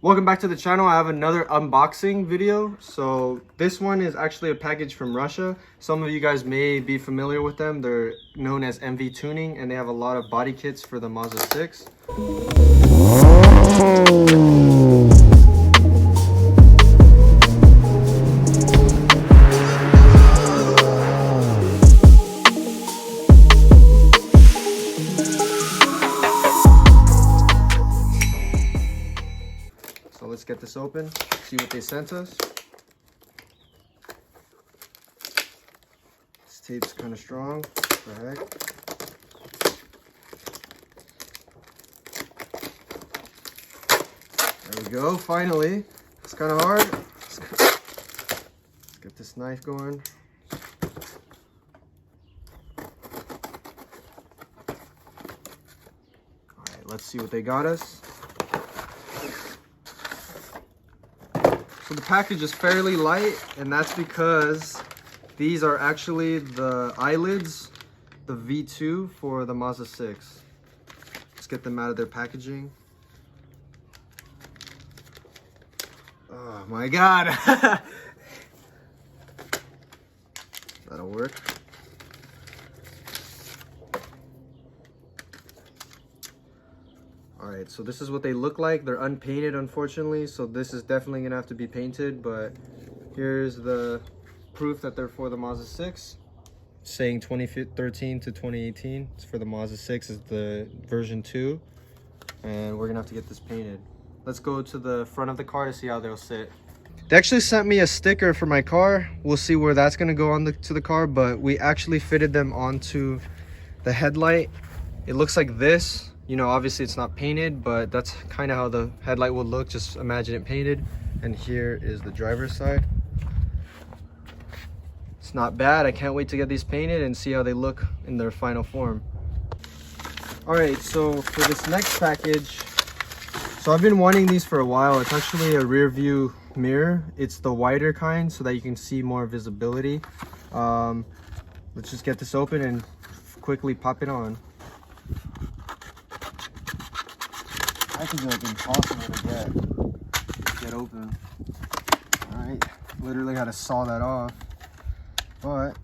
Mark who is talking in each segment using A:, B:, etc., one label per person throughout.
A: Welcome back to the channel. I have another unboxing video. So this one is actually a package from Russia. Some of you guys may be familiar with them. They're known as MV Tuning, and they have a lot of body kits for the Mazda 6. So let's get this open, see what they sent us. This tape's kind of strong. What the heck? There we go, finally. It's kind of hard. Let's get this knife going. Alright, let's see what they got us. So the package is fairly light, and that's because these are actually the eyelids, the V2 for the Mazda 6. Let's get them out of their packaging. Oh my god! That'll work. Alright, so this is what they look like. They're unpainted, unfortunately, so this is definitely gonna have to be painted, but here's the proof that they're for the Mazda 6, saying 2013 to 2018. It's for the Mazda 6, is the version 2, and we're gonna have to get this painted. Let's go to the front of the car to see how they'll sit. They actually sent me a sticker for my car. We'll see where that's gonna go on to the car, but we actually fitted them onto the headlight. It looks like this. You know, obviously it's not painted, but that's kind of how the headlight would look. Just imagine it painted. And here is the driver's side. It's not bad. I can't wait to get these painted and see how they look in their final form. All right, so for this next package, so I've been wanting these for a while. It's actually a rear view mirror. It's the wider kind so that you can see more visibility. Let's just get this open and quickly pop it on. I think it's like impossible to get open. All right, literally had to saw that off, but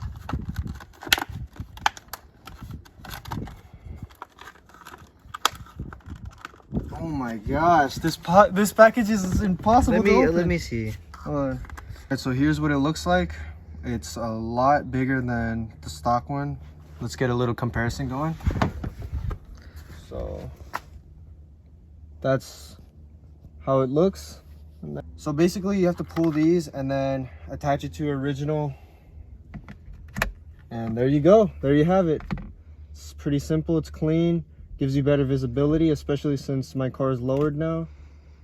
A: oh my gosh, this package is impossible to open.
B: Let me see.
A: Hold on. Right, so here's what it looks like. It's a lot bigger than the stock one. Let's get a little comparison going. So that's how it looks. So basically you have to pull these and then attach it to your original, and there you go, there you have it. It's pretty simple, it's clean, gives you better visibility, especially since my car is lowered now.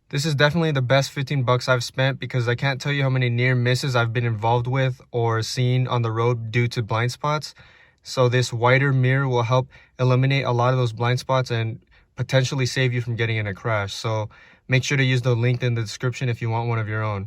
A: This is definitely the best 15 bucks I've spent, because I can't tell you how many near misses I've been involved with or seen on the road due to blind spots. So this wider mirror will help eliminate a lot of those blind spots and potentially save you from getting in a crash. So make sure to use the link in the description if you want one of your own.